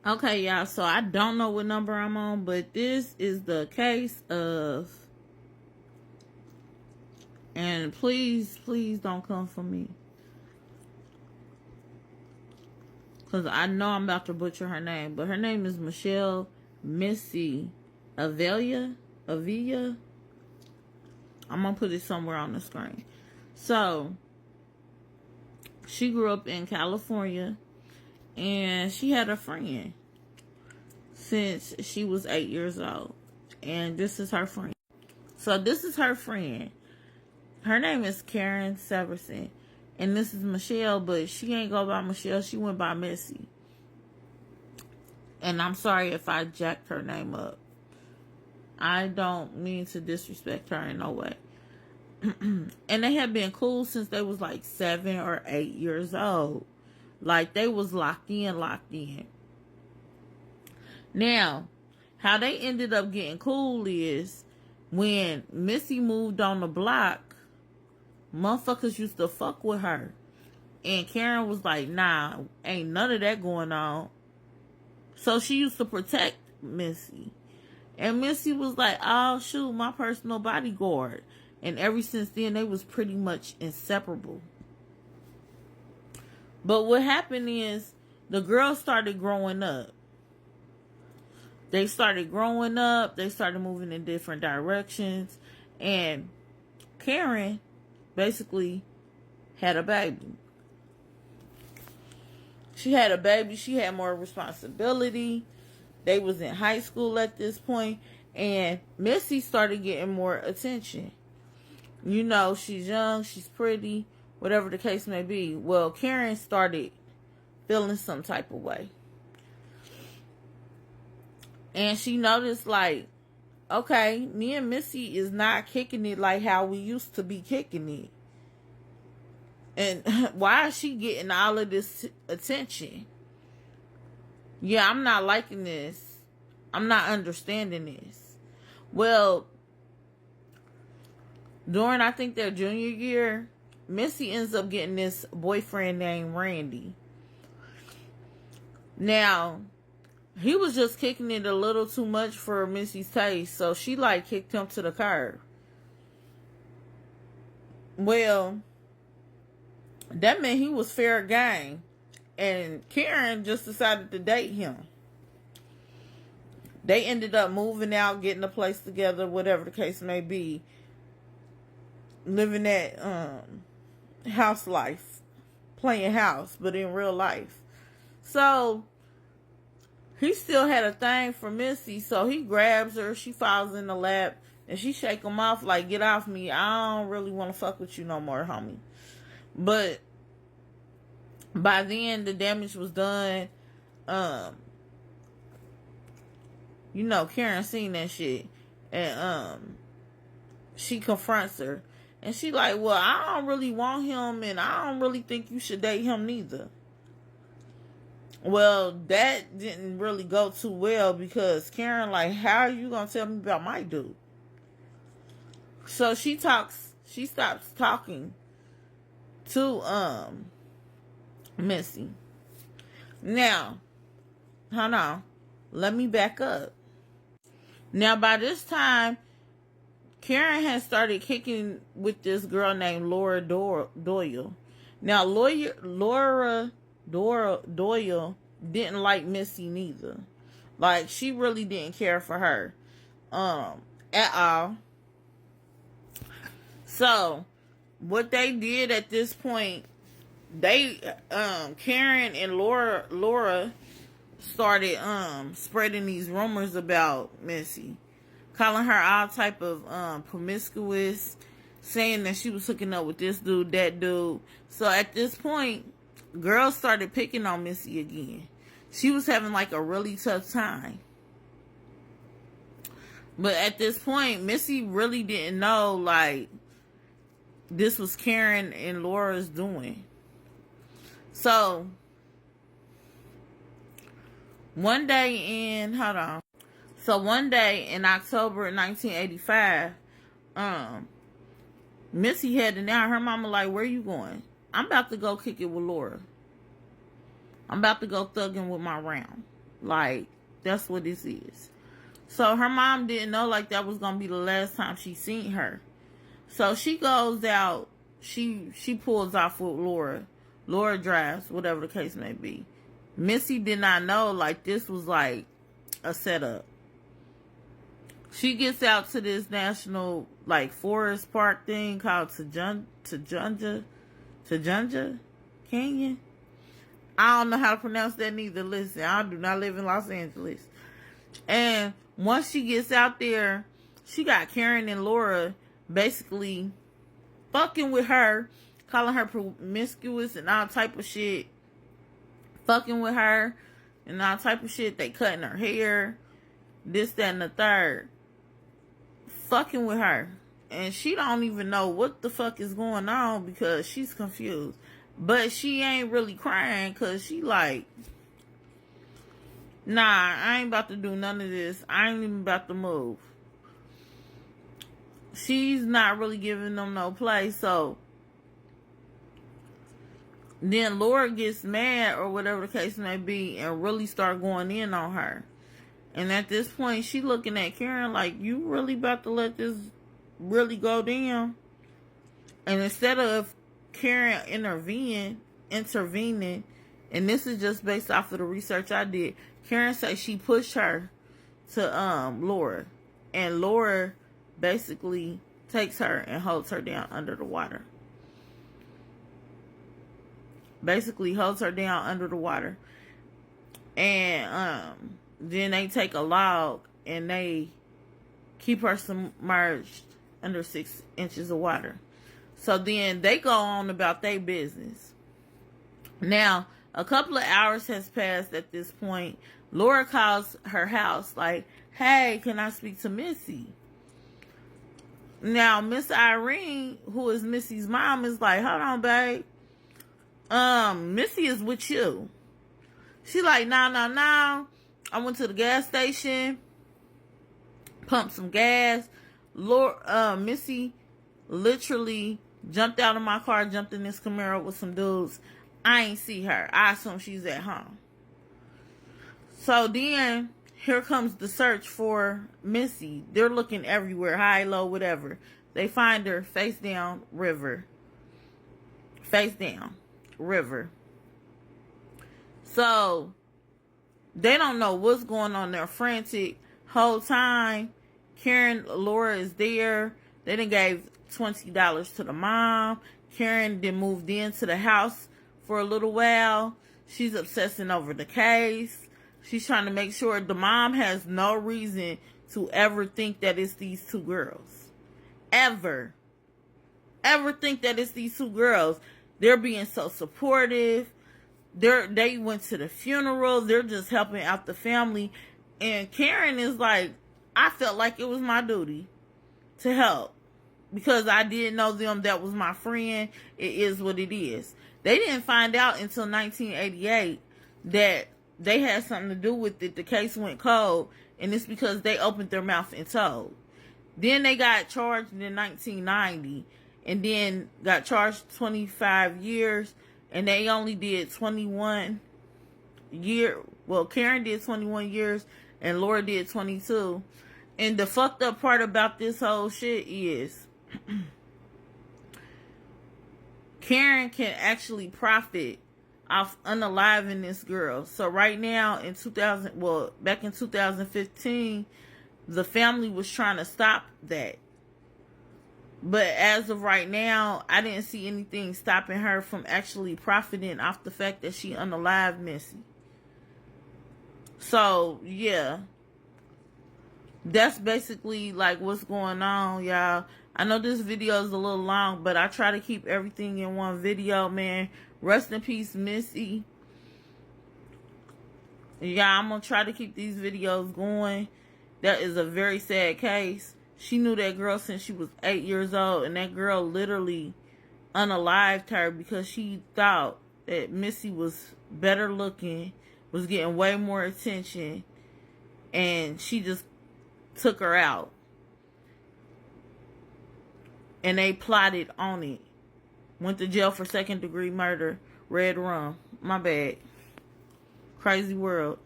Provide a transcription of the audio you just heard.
Okay, y'all, so I don't know what number I'm on, but this is the case of, and please don't come for me, because I know I'm about to butcher her name, but her name is Michelle Missy Avila. I'm gonna put it somewhere on the screen. So she grew up in California, and she had a friend since she was 8 years old, and this is her friend. So this is her friend. Her name is Karen Severson, and this is Michelle, but she ain't go by Michelle. She went by Missy. And I'm sorry if I jacked her name up. I don't mean to disrespect her in no way. And they had been cool since they was like 7 or 8 years old. Like, they was locked in. Now, how they ended up getting cool is when Missy moved on the block, motherfuckers used to fuck with her. And Karen was like, nah, ain't none of that going on. So she used to protect Missy. And Missy was like, oh, shoot, my personal bodyguard. And ever since then, they was pretty much inseparable. But what happened is the girls started growing up. They started growing up. They started moving in different directions. And Karen basically had a baby. She had a baby. She had more responsibility. They was in high school at this point. And Missy started getting more attention. You know, she's young. She's pretty. Whatever the case may be. Well, Karen started feeling some type of way. And she noticed, like, okay, me and Missy is not kicking it like how we used to be kicking it. And why is she getting all of this attention? Yeah, I'm not liking this. I'm not understanding this. Well, during, I think, their junior year, Missy ends up getting this boyfriend named Randy. Now, he was just kicking it a little too much for Missy's taste, so she, like, kicked him to the curb. Well, that meant he was fair game, and Karen just decided to date him. They ended up moving out, getting a place together, whatever the case may be, living that house life, playing house, but in real life. So he still had a thing for Missy, so he grabs her, she falls in the lap, and she shake him off like, get off me, I don't really want to fuck with you no more, homie. But by then, the damage was done. You know, Karen seen that shit, and she confronts her, and she like, well, I don't really want him, and I don't really think you should date him neither. Well, that didn't really go too well, because Karen like, how are you gonna tell me about my dude? So she stops talking to Missy. Now, hold on, let me back up. Now, by this time, Karen has started kicking with this girl named Laura Doyle. Now, Laura Doyle didn't like Missy neither. Like, she really didn't care for her at all. So what they did at this point, they Karen and Laura started spreading these rumors about Missy, calling her all type of promiscuous, saying that she was hooking up with this dude, that dude. So at this point, girls started picking on Missy again. She was having like a really tough time. But at this point, Missy really didn't know, like, this was Karen and Laura's doing. So one day in October 1985, Missy heading out. Her mama like, where you going? I'm about to go kick it with Laura. I'm about to go thugging with my round. Like, that's what this is. So her mom didn't know like that was gonna be the last time she seen her. So she goes out, she pulls off with Laura. Laura drives, whatever the case may be. Missy did not know like this was like a setup. She gets out to this national like forest park thing called Tajunja Canyon. I don't know how to pronounce that neither. Listen, I do not live in Los Angeles. And once she gets out there, she got Karen and Laura basically fucking with her, calling her promiscuous and all type of shit. Fucking with her and all type of shit. They cutting her hair, this, that, and the third. Fucking with her. And she don't even know what the fuck is going on because she's confused. But she ain't really crying because she like, nah, I ain't about to do none of this. I ain't even about to move. She's not really giving them no play. So then Laura gets mad or whatever the case may be and really start going in on her. And at this point, she looking at Karen like, you really about to let this really go down? And instead of Karen intervening, and this is just based off of the research I did, Karen said she pushed her to Laura. And Laura basically takes her and holds her down under the water. Basically holds her down under the water. And then they take a log and they keep her submerged under 6 inches of water. So then they go on about their business. Now, a couple of hours has passed at this point. Laura calls her house like, hey, can I speak to Missy? Now, Miss Irene, who is Missy's mom, is like, hold on, babe. Missy is with you. She like, no. I went to the gas station, pumped some gas. Missy literally jumped out of my car, jumped in this Camaro with some dudes. I ain't see her. I assume she's at home. So then, here comes the search for Missy. They're looking everywhere, high, low, whatever. They find her face down, river. Face down, river. So they don't know what's going on. They're frantic. Whole time, Laura is there. They done gave $20 to the mom. Karen then moved into the house for a little while. She's obsessing over the case. She's trying to make sure the mom has no reason to ever think that it's these two girls. Ever think that it's these two girls. They're being so supportive. They went to the funeral. They're just helping out the family. And Karen is like, I felt like it was my duty to help. Because I didn't know them. That was my friend. It is what it is. They didn't find out until 1988 that they had something to do with it. The case went cold. And it's because they opened their mouth and told. Then they got charged in 1990. And then got charged 25 years. And they only did 21 years. Well, Karen did 21 years. And Laura did 22. And the fucked up part about this whole shit is Karen can actually profit off unaliving this girl. So right now in back in 2015, the family was trying to stop that. But as of right now, I didn't see anything stopping her from actually profiting off the fact that she unalived Missy. So, yeah. That's basically like what's going on, y'all. I know this video is a little long, but I try to keep everything in one video, man. Rest in peace, Missy. Yeah, I'm going to try to keep these videos going. That is a very sad case. She knew that girl since she was 8 years old, and that girl literally unalived her because she thought that Missy was better looking, was getting way more attention, and she just took her out. And they plotted on it. Went to jail for 2nd-degree murder. Red rum. My bad. Crazy world.